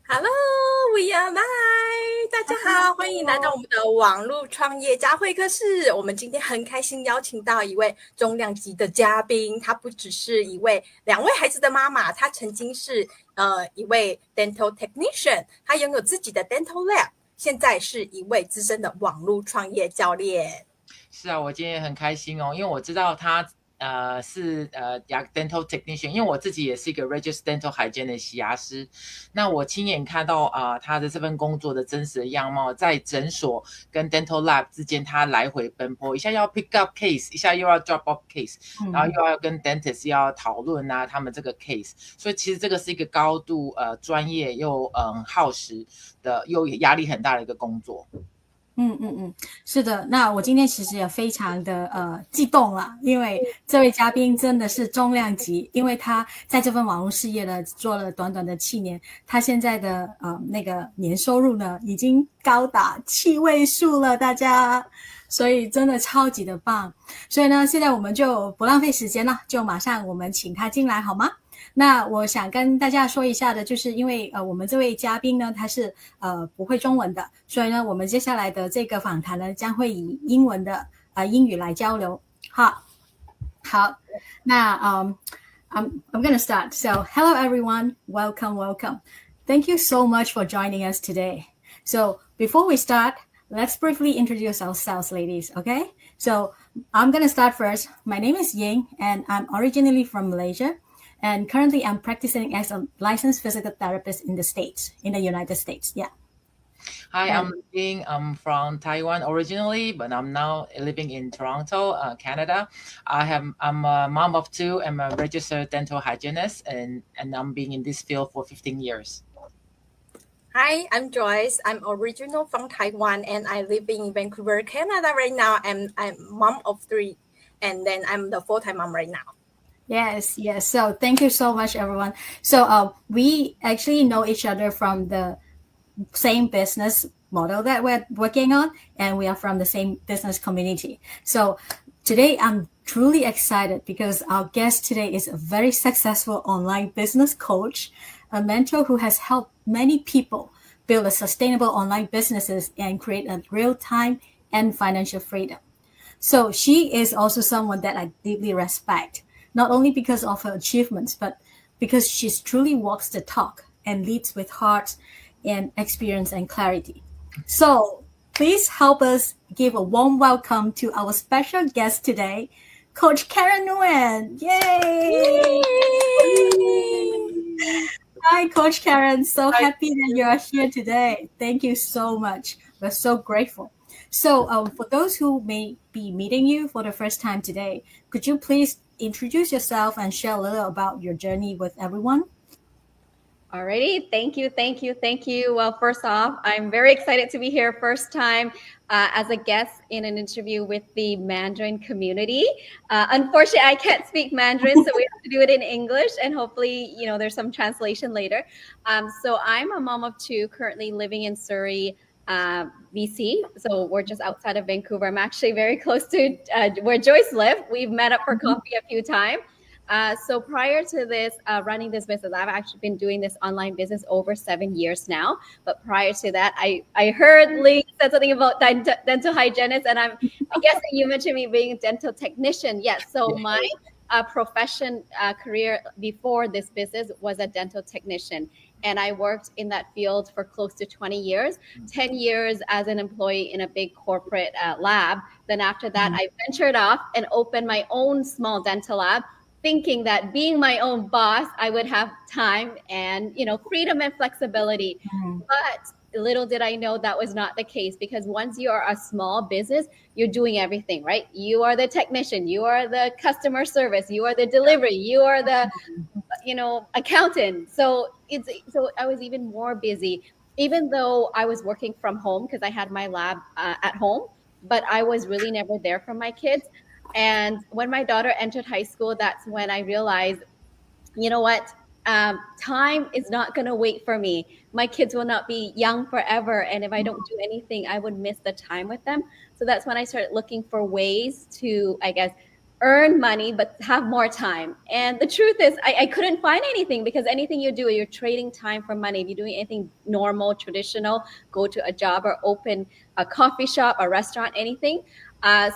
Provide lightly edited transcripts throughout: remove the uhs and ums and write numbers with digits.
Hello, we are live！大家好，欢迎来到我们的网络创业家会客室。我们今天很开心邀请到一位重量级的嘉宾，她不只是两位孩子的妈妈，她曾经是一位 dental technician，她拥有自己的 dental lab，现在是一位资深的网络创业教练。是啊，我今天也很开心哦，因为我知道他是dental technician，因为我自己也是一个 registered dental hygienist 的洗牙师。那我亲眼看到他的这份工作的真实的样貌，在诊所跟 dental lab 之间，他来回奔波，一下要 pick up case，一下又要 drop off case，然后又要跟 dentist 要讨论他们这个 case，所以其实这个是一个高度专业又耗时的又压力很大的一个工作。是的，那我今天其实也非常的激动啦，因为这位嘉宾真的是重量级，因为他在这份网络事业呢做了短短的7年，他现在的那个年收入呢已经高达7位数了，大家，所以真的超级的棒。所以呢，现在我们就不浪费时间了，就马上我们请他进来好吗？那我想跟大家说一下的，就是因为我们这位嘉宾呢，他是不会中文的，所以呢，我们接下来的这个访谈呢，将会以英语来交流。好，那I'm gonna start. So hello everyone, welcome. Thank you so much for joining us today. So before we start, let's briefly introduce ourselves, ladies. Okay? So I'm gonna start first. My name is Ying, and I'm originally from Malaysia.And currently, I'm practicing as a licensed physical therapist in the United States. Yeah. Hi, I'm Ying. I'm from Taiwan originally, but I'm now living in Toronto, Canada. I'm a mom of 2. I'm a registered dental hygienist, and I'm being in this field for 15 years. Hi, I'm Joyce. I'm original from Taiwan, and I live in Vancouver, Canada right now. I'm mom of 3, and then I'm the full-time mom right now.Yes. So thank you so much, everyone. So we actually know each other from the same business model that we're working on, and we are from the same business community. So today I'm truly excited because our guest today is a very successful online business coach, a mentor who has helped many people build a sustainable online businesses and create a real-time and financial freedom. So she is also someone that I deeply respect.Not only because of her achievements, but because she truly walks the talk and leads with heart and experience and clarity. So please help us give a warm welcome to our special guest today, Coach Karen Nguyen. Yay! Hi, Coach Karen. So happy that you are here today. Thank you so much. We're so grateful.So for those who may be meeting you for the first time today, could you please introduce yourself and share a little about your journey with everyone? Alrighty, thank you. Well, first off, I'm very excited to be here first time as a guest in an interview with the Mandarin community. Unfortunately, I can't speak Mandarin, so we have to do it in English, and hopefully, there's some translation later. So I'm a mom of 2, currently living in Surrey, BC. So we're just outside of Vancouver. I'm actually very close to where Joyce lived. We've met up for coffee a few times. So prior to this, running this business, I've actually been doing this online business over 7 years now. But prior to that, I heard Lee said something about dental hygienist, and I'm guessing you mentioned me being a dental technician. Yes. So my profession career before this business was a dental technician.And I worked in that field for close to 20 years, 10 years as an employee in a big corporate lab. Then after that, I ventured off and opened my own small dental lab, thinking that being my own boss, I would have time and, freedom and flexibility. But little did I know that was not the case, because once you are a small business, you're doing everything, right? You are the technician, you are the customer service, you are the delivery, you are the accountant. So I was even more busy, even though I was working from home because I had my lab at home, but I was really never there for my kids. And when my daughter entered high school, that's when I realized, time is not going to wait for me. My kids will not be young forever. And if I don't do anything, I would miss the time with them. So that's when I started looking for ways to, earn money but have more time. And the truth is I couldn't find anything, because anything you do, you're trading time for money. If you're doing anything normal, traditional, go to a job or open a coffee shop, a restaurant, anything.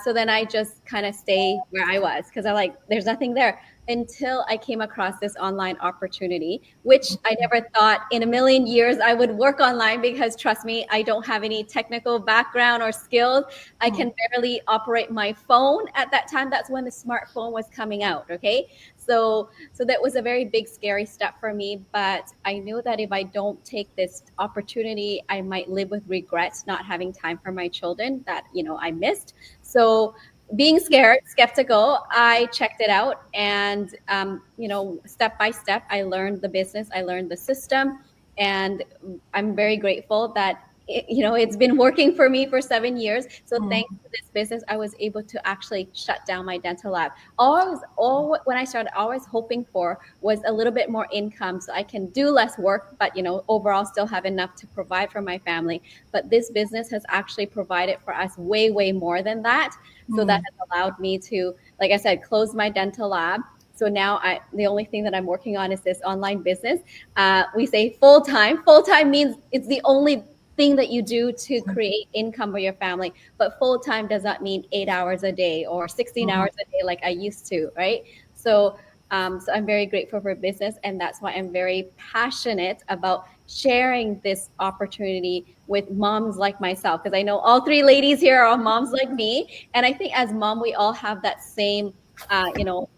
So then I just kind of stay where I was, because I like, there's nothing there, until I came across this online opportunity, which I never thought in a million years I would work online, because trust me, I don't have any technical background or skills. I can barely operate my phone at that time. That's when the smartphone was coming out. Okay. So that was a very big, scary step for me. But I knew that if I don't take this opportunity, I might live with regrets, not having time for my children that, I missed. So being scared, skeptical, I checked it out, and step by step, I learned the business, I learned the system, and I'm very grateful that it's been working for me for 7 years. So thanks to this business, I was able to actually shut down my dental lab. When I started, all I was hoping for was a little bit more income, so I can do less work, but overall still have enough to provide for my family. But this business has actually provided for us way, way more than that. So that has allowed me to, like I said, close my dental lab. So now the only thing that I'm working on is this online business. We say full-time. Full-time means it's the only thing that you do to create income for your family. But full-time does not mean 8 hours a day or 16 hours a day like I used to, right? So I'm very grateful for business, and that's why I'm very passionate about sharing this opportunity with moms like myself, because I know all three ladies here are moms like me, and I think as mom we all have that same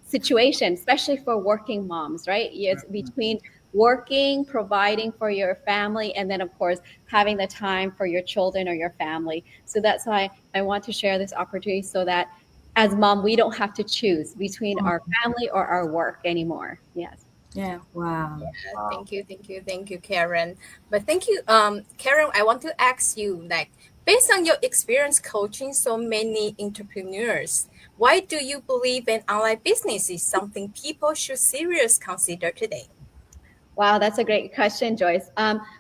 situation, especially for working moms, right? It's between working, providing for your family, and then of course having the time for your children or your family. So that's why I want to share this opportunity, so that as mom we don't have to choose between our family or our work anymore. Yes. Yeah. Wow. Thank you, Karen. But thank you, Karen. I want to ask you, like, based on your experience coaching so many entrepreneurs, why do you believe an online business is something people should seriously consider today? Wow, that's a great question, Joyce.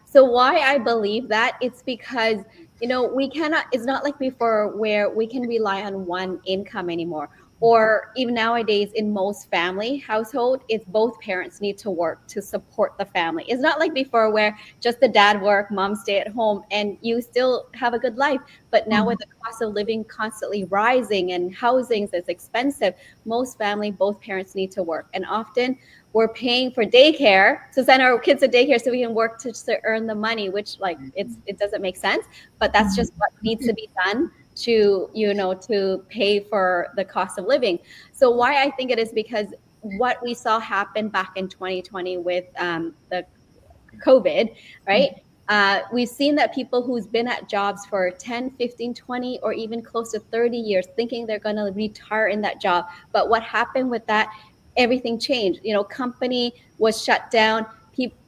So why I believe that, it's because we cannot. It's not like before where we can rely on one income anymore. Or even nowadays, in most family household, it's both parents need to work to support the family. It's not like before where just the dad work, mom stay at home, and you still have a good life. But now with the cost of living constantly rising and housing is expensive, most family, both parents need to work. And often we're paying for daycare to send our kids to daycare so we can work to earn the money, which it doesn't make sense. But that's just what needs to be done to to pay for the cost of living. So why I think it is because what we saw happen back in 2020 with the COVID, right? We've seen that people who's been at jobs for 10, 15, 20, or even close to 30 years thinking they're going to retire in that job. But what happened with that, everything changed. Company was shut down.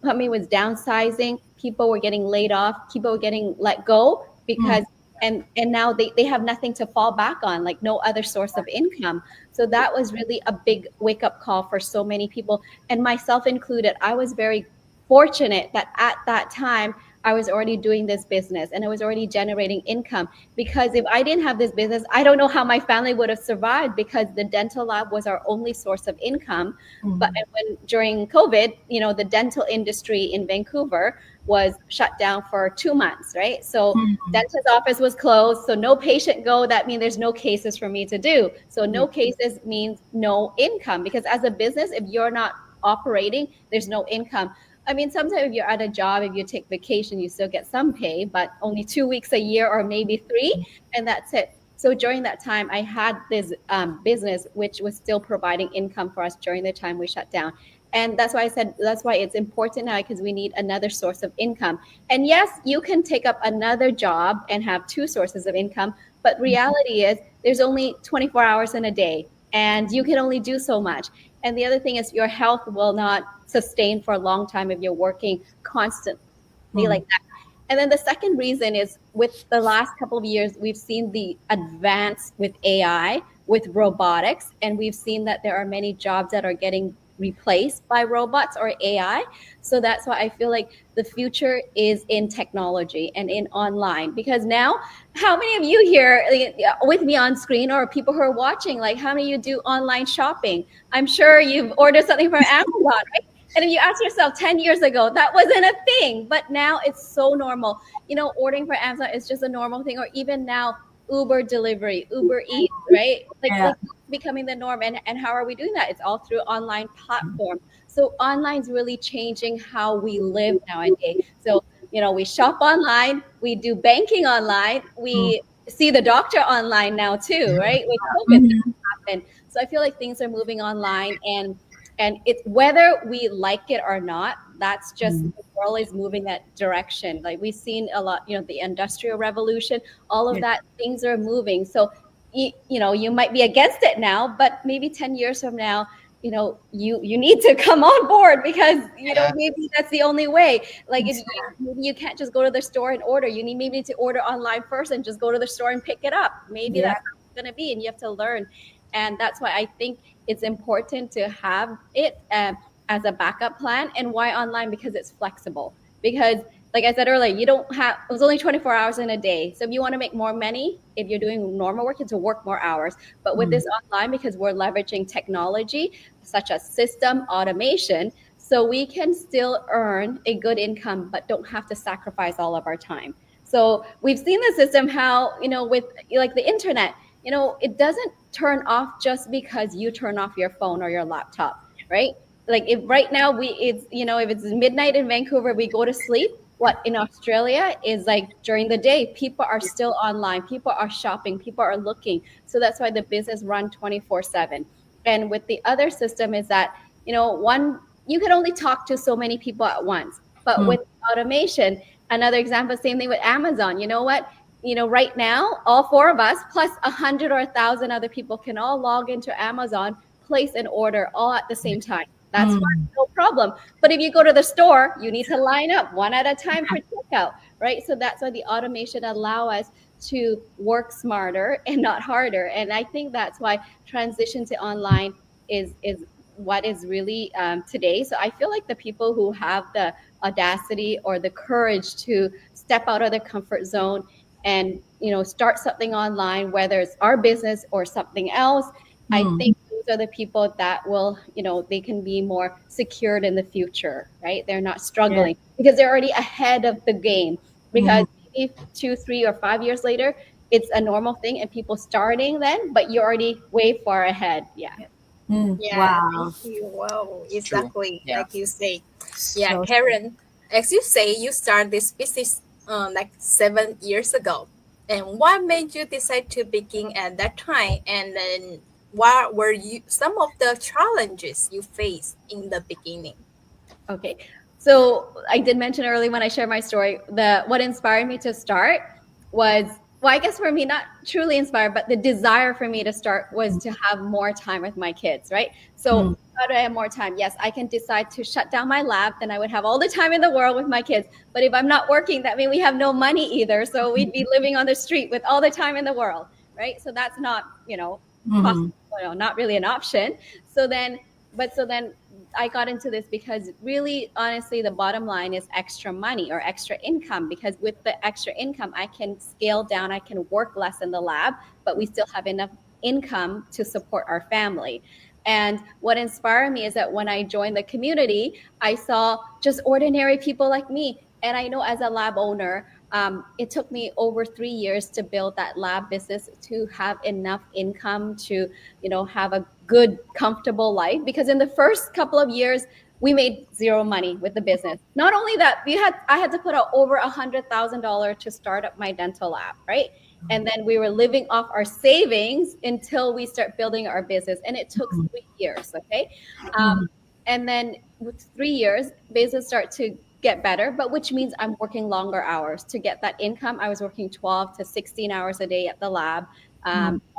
Company was downsizing. People were getting laid off. People were getting let go because and now they have nothing to fall back on, like no other source of income. So that was really a big wake-up call for so many people, and myself included. I was very fortunate that at that time I was already doing this business and I was already generating income, because if I didn't have this business, I don't know how my family would have survived, because the dental lab was our only source of income. But when during COVID, the dental industry in Vancouver was shut down for 2 months, right? So dentist office was closed, so no patient go. That means there's no cases for me to do. So no cases means no income, because as a business, if you're not operating, there's no income. I mean, sometimes if you're at a job, if you take vacation, you still get some pay, but only 2 weeks a year or maybe 3, and that's it. So during that time, I had this business which was still providing income for us during the time we shut down. And that's why I said, that's why it's important now, because we need another source of income. And yes, you can take up another job and have 2 sources of income, but reality is there's only 24 hours in a day, and you can only do so much. And the other thing is your health will not sustain for a long time if you're working constantly like that. And then the second reason is, with the last couple of years, we've seen the advance with AI, with robotics, and we've seen that there are many jobs that are getting replaced by robots or AI. So that's why I feel like the future is in technology and in online. Because now, how many of you here with me on screen, or people who are watching, like how many of you do online shopping? I'm sure you've ordered something from Amazon, right? And if you ask yourself 10 years ago, that wasn't a thing, but now it's so normal. Ordering for Amazon is just a normal thing, or even now, Uber delivery, Uber Eats, right? Like becoming the norm. And how are we doing that? It's all through online platform. So online's really changing how we live nowadays. So, we shop online, we do banking online, we see the doctor online now too, right? With COVID, that happened. So I feel like things are moving online, and it's whether we like it or not, that's just the world is moving that direction. Like we've seen a lot, the Industrial Revolution, all of that, things are moving. So, you might be against it now, but maybe 10 years from now, you need to come on board, because, maybe that's the only way. Like maybe you can't just go to the store and order. You need maybe to order online first and just go to the store and pick it up. Maybe that's how it's going to be, and you have to learn. And that's why I think it's important to have it as a backup plan. And why online? Because it's flexible. Because like I said earlier, it was only 24 hours in a day. So if you want to make more money, if you're doing normal work, you have to work more hours. But with this online, because we're leveraging technology such as system automation, so we can still earn a good income, but don't have to sacrifice all of our time. So we've seen the system, how, with like the internet, it doesn't turn off just because you turn off your phone or your laptop, right? Like if right now if it's midnight in Vancouver, we go to sleep. What in Australia is like during the day, people are still online, people are shopping, people are looking. So that's why the business run 24/7. And with the other system is that, you can only talk to so many people at once. But with automation, another example, same thing with Amazon. You know what? Right now, all four of us plus 100 or 1,000 other people can all log into Amazon, place an order all at the same time. That's fine, no problem. But if you go to the store, you need to line up one at a time for checkout, right? So that's why the automation allow us to work smarter and not harder. And I think that's why transition to online is what is really today. So I feel like the people who have the audacity or the courage to step out of their comfort zone and start something online, whether it's our business or something else, I think those are the people that will, they can be more secured in the future, right? They're not struggling because they're already ahead of the game. Because maybe 2, 3, or 5 years later, it's a normal thing and people starting then, but you're already way far ahead. Wow. Thank you. Wow, exactly. Yeah. Like you say. So Karen, as you say, you started this business like 7 years ago. And what made you decide to begin at that time? And then what were some of the challenges you faced in the beginning? Okay. So I did mention earlier when I shared my story, what inspired me to start was, well, I guess for me, not truly inspired, but the desire for me to start was to have more time with my kids, right? So how do I have more time? Yes, I can decide to shut down my lab, then I would have all the time in the world with my kids. But if I'm not working, that means we have no money either. So we'd be living on the street with all the time in the world, right? So that's not, possible, not really an option. So then I got into this because really, honestly, the bottom line is extra money or extra income, because with the extra income, I can scale down, I can work less in the lab, but we still have enough income to support our family. And what inspired me is that when I joined the community, I saw just ordinary people like me. And I know as a lab owner, it took me over 3 years to build that lab business to have enough income to, have a good, comfortable life. Because in the first couple of years, we made zero money with the business. Not only that, I had to put out over $100,000 to start up my dental lab, right? And then we were living off our savings until we start building our business. And it took 3 years, okay? And then with 3 years, business started to get better, but which means I'm working longer hours to get that income. I was working 12 to 16 hours a day at the lab,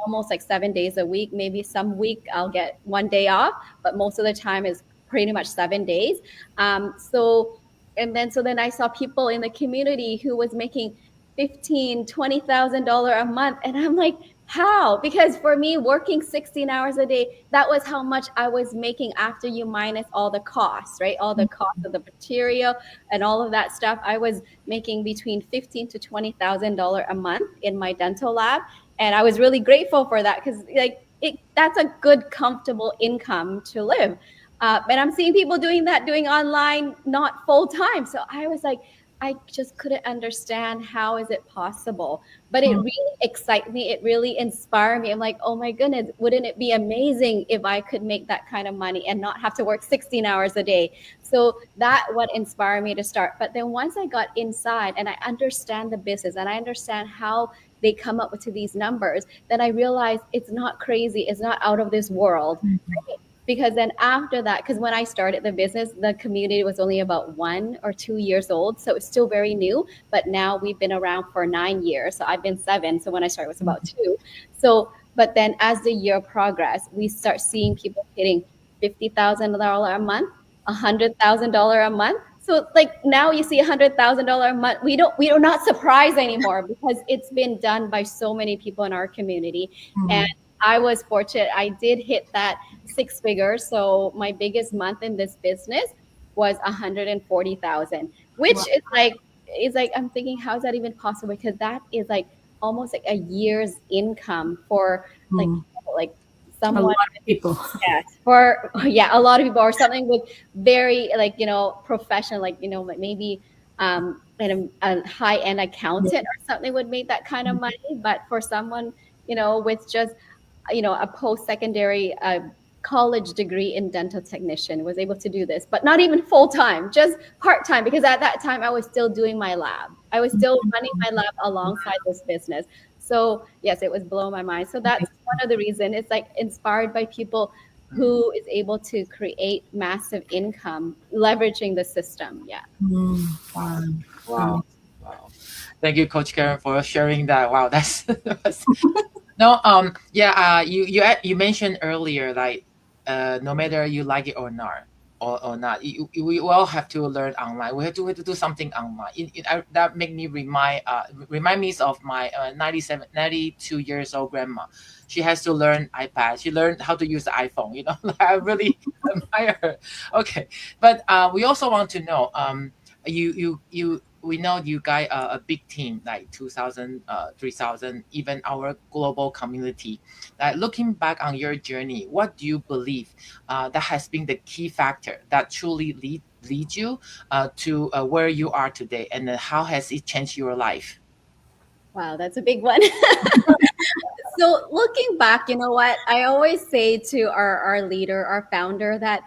almost like 7 days a week. Maybe some week I'll get 1 day off, but most of the time is pretty much 7 days. So then I saw people in the community who was making $15,000, $20,000 a month. And I'm like, how? Because for me, working 16 hours a day, that was how much I was making after you minus all the costs, right? All the cost of the material and all of that stuff. I was making between $15,000 to $20,000 a month in my dental lab. And I was really grateful for that because that's a good, comfortable income to live. And I'm seeing people doing that, doing online, not full time. So I was like, I just couldn't understand how is it possible. But it really excites me. It really inspired me. I'm like, oh my goodness, wouldn't it be amazing if I could make that kind of money and not have to work 16 hours a day? So that what inspired me to start. But then once I got inside and I understand the business and I understand how they come up with these numbers, then I realized it's not crazy. It's not out of this world. Right? Because then after that, because when I started the business, the community was only about 1 or 2 years old. So it's still very new. But now we've been around for 9 years. So I've been 7. So when I started, it was about 2. So, but then as the year progressed, we start seeing people hitting $50,000 a month, $100,000 a month. So like now you see $100,000 a month. We're not surprised anymore because it's been done by so many people in our community. And I was fortunate. I did hit that 6 figures. So my biggest month in this business was 140,000, which is like I'm thinking, how is that even possible? Because that is like almost like a year's income for like someone. A lot of people. Yes, for a lot of people, or something with very professional, maybe a high-end accountant or something would make that kind of money. But for someone with just a post-secondary college degree in dental technician was able to do this, but not even full-time, just part-time, because at that time I was still doing my lab. I was still running my lab alongside this business. So yes, it was blowing my mind. So that's one of the reasons. It's like inspired by people who is able to create massive income leveraging the system. Yeah. Wow. Thank you, Coach Karen, for sharing that. Wow, that's no. You mentioned earlier, like no matter you like it or not, we all have to learn online. We have to do something online. That make me remind me of my 92 years old grandma. She has to learn iPad. She learned how to use the iPhone. I really admire her. Okay, but we also want to know. We know you guys are a big team, like 2,000, 3,000, even our global community. Looking back on your journey, what do you believe that has been the key factor that truly lead you to where you are today, and how has it changed your life? Wow, that's a big one. So looking back, you know what? I always say to our leader, our founder, that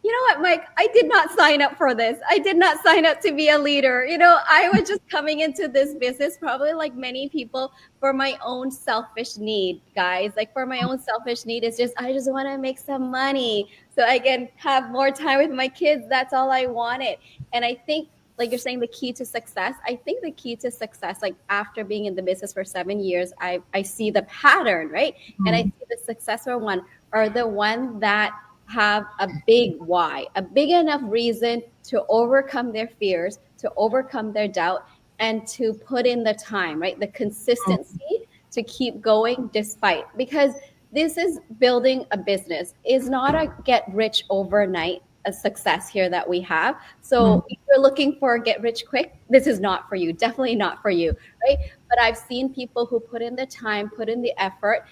you know what, Mike, I did not sign up for this. I did not sign up to be a leader. I was just coming into this business, probably like many people, for my own selfish need, guys. Like for my own selfish need, it's just, I just want to make some money so I can have more time with my kids. That's all I wanted. And I think, like you're saying, the key to success, I think the key to success, like after being in the business for 7 years, I see the pattern, right? And I see the successful one are the one that have a big why, a big enough reason to overcome their fears, to overcome their doubt, and to put in the time, right? The consistency to keep going despite, because this is building a business. Is not a get rich overnight a success here that we have. So if you're looking for get rich quick, this is not for you. Definitely not for you, right? But I've seen people who put in the time, put in the effort,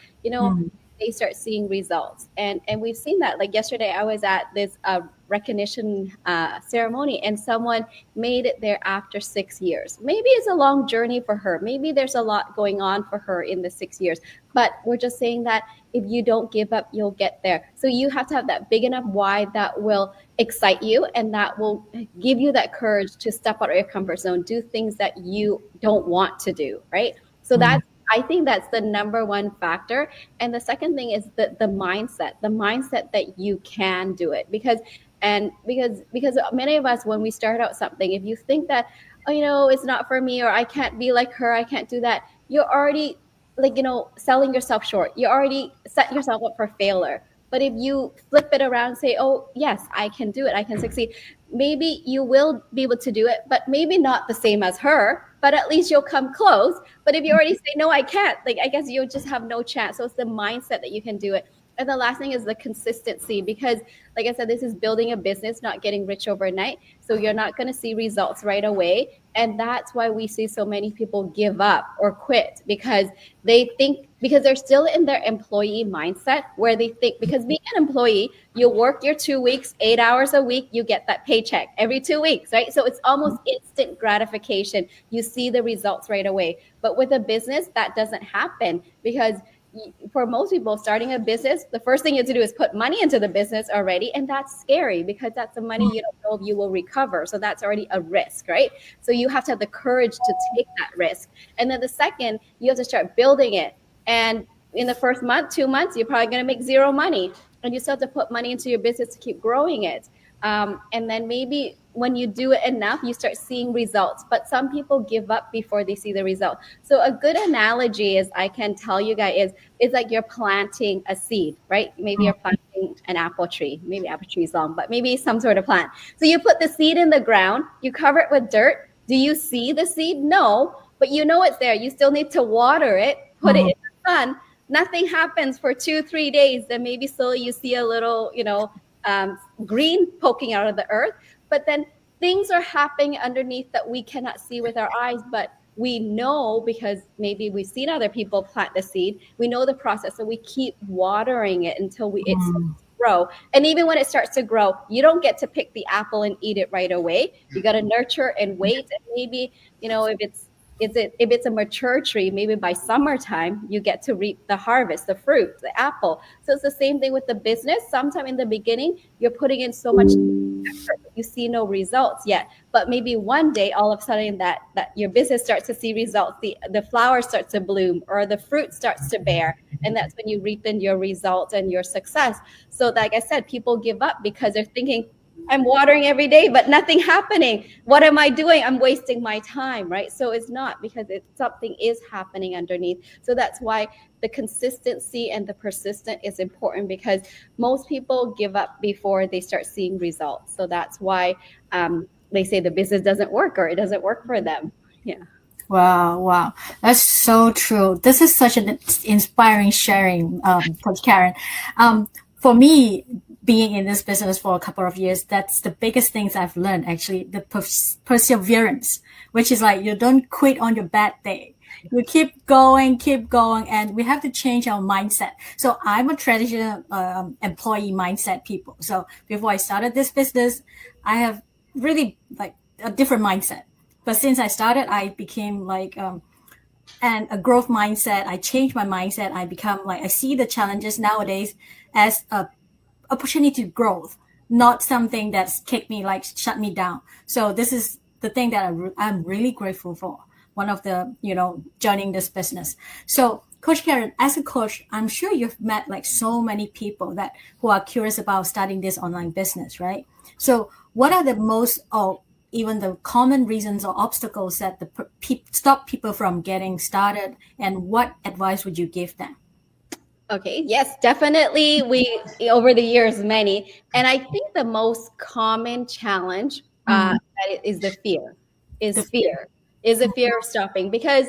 they start seeing results. And we've seen that. Like yesterday, I was at this recognition ceremony, and someone made it there after 6 years. Maybe it's a long journey for her. Maybe there's a lot going on for her in the 6 years. But we're just saying that if you don't give up, you'll get there. So you have to have that big enough why that will excite you, and that will give you that courage to step out of your comfort zone, do things that you don't want to do, right? So I think that's the number one factor. And the second thing is the mindset that you can do it. Because many of us, when we start out something, if you think that, it's not for me, or I can't be like her, I can't do that, you're already selling yourself short. You already set yourself up for failure. But if you flip it around and say, oh, yes, I can do it, I can succeed, maybe you will be able to do it, but maybe not the same as her, but but at least you'll come close. But if you already say, no, I can't, like, I guess you'll just have no chance. So it's the mindset that you can do it. And the last thing is the consistency, because like I said, this is building a business, not getting rich overnight. So you're not going to see results right away. And that's why we see so many people give up or quit, because they think, because they're still in their employee mindset where they think, because being an employee, you work your 2 weeks, 8 hours a week, you get that paycheck every 2 weeks, right? So it's almost instant gratification. You see the results right away. But with a business, that doesn't happen, because for most people starting a business, the first thing you have to do is put money into the business already. And that's scary, because that's the money you don't know if you will recover. So that's already a risk, right? So you have to have the courage to take that risk. And then the second, you have to start building it. And in the first month, 2 months, you're probably going to make zero money. And you still have to put money into your business to keep growing it. And then maybe when you do it enough, you start seeing results. But some people give up before they see the result. So a good analogy is, I can tell you guys, is like you're planting a seed, right? Maybe you're planting an apple tree. Maybe apple tree is long, but maybe some sort of plant. So you put the seed in the ground, you cover it with dirt. Do you see the seed? No, but you know it's there. You still need to water it, put it in the sun. Nothing happens for 2-3 days. Then maybe slowly you see a little, green poking out of the earth. But then things are happening underneath that we cannot see with our eyes, but we know, because maybe we've seen other people plant the seed. We know the process, so we keep watering it until it starts to grow. And even when it starts to grow, you don't get to pick the apple and eat it right away. You got to nurture and wait. And maybe, if it's a mature tree, maybe by summertime, you get to reap the harvest, the fruit, the apple. So it's the same thing with the business. Sometime in the beginning, you're putting in so much effort, you see no results yet. But maybe one day, all of a sudden, that your business starts to see results. The flower starts to bloom, or the fruit starts to bear. And that's when you reap in your results and your success. So like I said, people give up because they're thinking, I'm watering every day, but nothing happening. What am I doing? I'm wasting my time, right? So it's not, because something is happening underneath. So that's why the consistency and the persistent is important, because most people give up before they start seeing results. So that's why they say the business doesn't work, or it doesn't work for them. Yeah. Wow. That's so true. This is such an inspiring sharing, Coach Karen. For me, being in this business for a couple of years, that's the biggest things I've learned, actually, the perseverance, which is like, you don't quit on your bad day. You keep going, and we have to change our mindset. So I'm a traditional employee mindset people. So before I started this business, I have really like a different mindset. But since I started, I became like and a growth mindset. I changed my mindset. I become like, I see the challenges nowadays as a opportunity to growth, not something that's kicked me, like shut me down. So this is the thing that I'm really grateful for. One of the, joining this business. So Coach Karen, as a coach, I'm sure you've met like so many people who are curious about starting this online business, right? So what are the most, or even the common reasons or obstacles that stop people from getting started, and what advice would you give them? Okay. Yes, definitely. We, over the years, many. And I think the most common challenge is the fear, is the fear of stopping. Because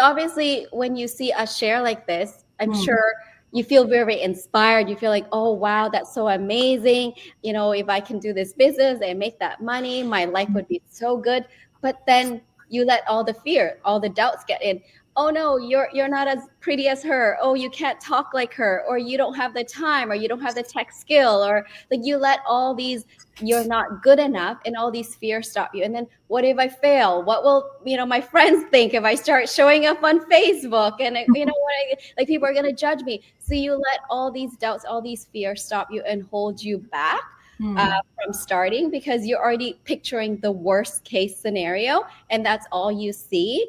obviously when you see us share like this, I'm sure you feel very inspired. You feel like, oh, wow, that's so amazing. If I can do this business and make that money, my life would be so good. But then you let all the fear, all the doubts get in. Oh no, you're not as pretty as her. Oh, you can't talk like her, or you don't have the time, or you don't have the tech skill, or like you let all these, you're not good enough, and all these fears stop you. And then what if I fail? What will, my friends think if I start showing up on Facebook, and like people are going to judge me. So you let all these doubts, all these fears stop you and hold you back from starting, because you're already picturing the worst case scenario, and that's all you see.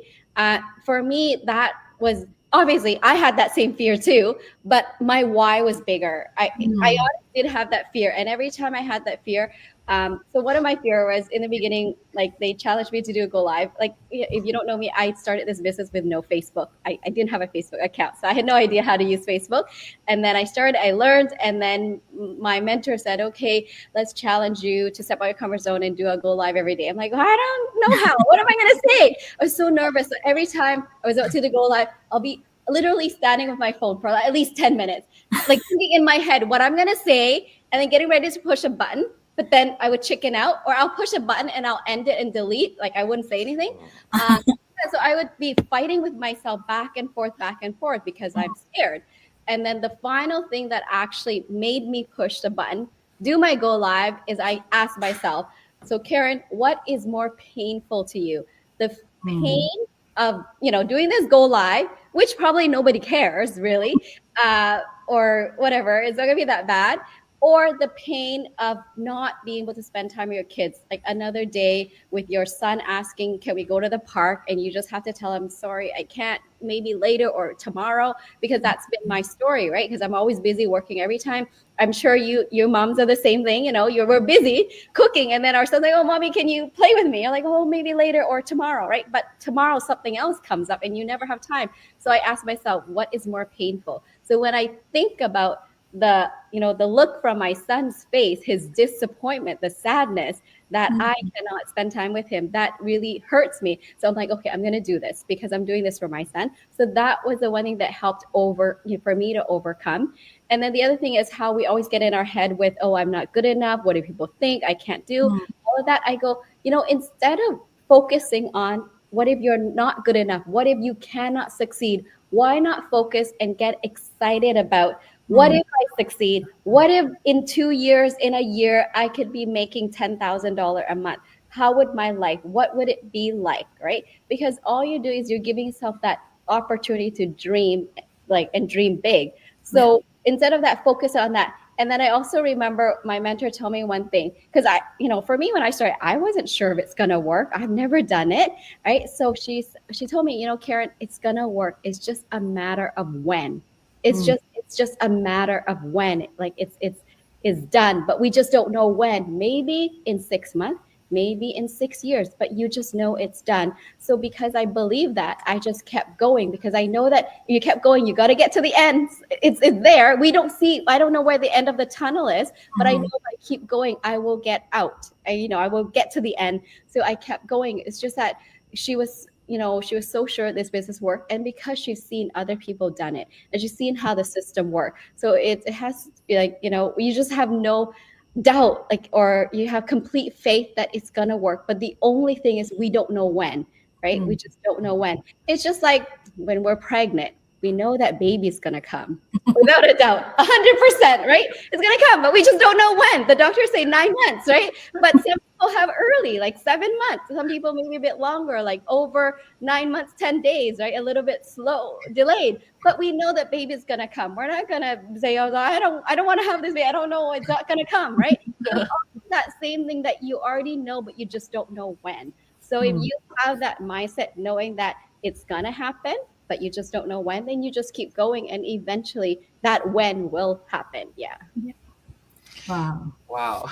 For me, that was, obviously I had that same fear too, but my why was bigger. I honestly did have that fear. And every time I had that fear, So one of my fear was in the beginning, like they challenged me to do a go live. Like if you don't know me, I started this business with no Facebook. I didn't have a Facebook account, so I had no idea how to use Facebook. And then I learned, and then my mentor said, okay, let's challenge you to step out your comfort zone and do a go live every day. I'm like, I don't know how. What am I going to say? I was so nervous. So every time I was about to do go live, I'll be literally standing with my phone for at least 10 minutes, like thinking in my head what I'm going to say, and then getting ready to push a button. But then I would chicken out, or I'll push a button and I'll end it and delete. Like I wouldn't say anything. So I would be fighting with myself back and forth because I'm scared. And then the final thing that actually made me push the button, do my go live, is I asked myself, so Karen, what is more painful to you? The pain of, doing this go live, which probably nobody cares really, or whatever, it's not gonna be that bad, or the pain of not being able to spend time with your kids, like another day with your son asking, can we go to the park? And you just have to tell him, sorry, I can't, maybe later or tomorrow, because that's been my story, right? Because I'm always busy working every time. I'm sure your moms are the same thing, we're busy cooking, and then our son's like, oh, mommy, can you play with me? You're like, oh, maybe later or tomorrow, right? But tomorrow something else comes up and you never have time. So I asked myself, what is more painful? So when I think about the look from my son's face, his disappointment, the sadness that I cannot spend time with him, that really hurts me. So I'm like, okay, I'm going to do this because I'm doing this for my son. So that was the one thing that helped for me to overcome. And then the other thing is how we always get in our head with, oh, I'm not good enough. What do people think? I can't do all of that. I go, instead of focusing on what if you're not good enough? What if you cannot succeed? Why not focus and get excited about what if I succeed? What if in 2 years, in a year, I could be making $10,000 a month? How would my life, what would it be like, right? Because all you do is you're giving yourself that opportunity to dream, and dream big. So instead of that, focus on that. And then I also remember my mentor told me one thing, because for me, when I started, I wasn't sure if it's going to work. I've never done it, right? So she told me, Karen, it's going to work. It's just a matter of when. It's just a matter of when, it's done, but we just don't know when. Maybe in 6 months, maybe in 6 years, but you just know it's done. So because I believe that, I just kept going, because I know that you kept going, you got to get to the end. It's there. I don't know where the end of the tunnel is, but I know if I keep going, I will get out. I will get to the end. So I kept going. It's just that she was so sure this business worked, and because she's seen other people done it, and she's seen how the system works. So it has, you just have no doubt, or you have complete faith that it's gonna work. But the only thing is we don't know when, right? We just don't know when. It's just like when we're pregnant, we know that baby's gonna come without a doubt, 100%, right? It's gonna come, but we just don't know when. The doctors say 9 months, right? But some people have early, like 7 months. Some people maybe a bit longer, like over 9 months, 10 days, right? A little bit slow, delayed. But we know that baby's gonna come. We're not gonna say, oh, I don't want to have this baby. I don't know, it's not gonna come, right? That same thing that you already know, but you just don't know when. So if you have that mindset, knowing that it's gonna happen, but you just don't know when, then you just keep going, and eventually that when will happen. Yeah. Wow.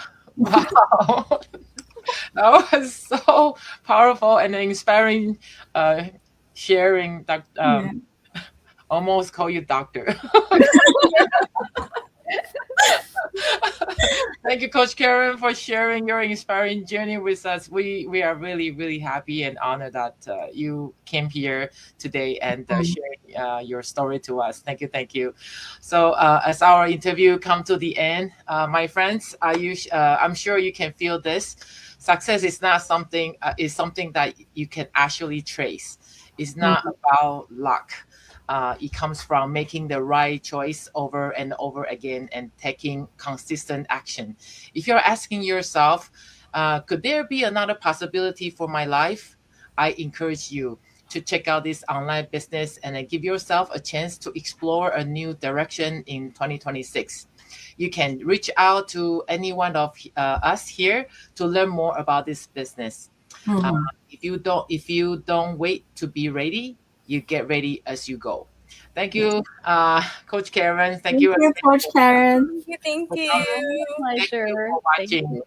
That was so powerful and inspiring, sharing that. Almost call you doctor. Thank you, Coach Karen, for sharing your inspiring journey with us. We are really, really happy and honored that you came here today and sharing your story to us. Thank you. So as our interview come to the end, my friends, I'm sure you can feel this. Success is not something, is something that you can actually trace. It's not about luck. It comes from making the right choice over and over again and taking consistent action. If you're asking yourself, could there be another possibility for my life? I encourage you to check out this online business and give yourself a chance to explore a new direction in 2026. You can reach out to any one of us here to learn more about this business. If you don't wait to be ready, you get ready as you go. Thank you, Coach Karen. Thank you, Coach Karen. Thank you. Pleasure. Thank you for watching.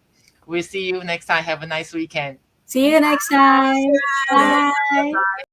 We'll see you next time. Have a nice weekend. See you next time. Bye.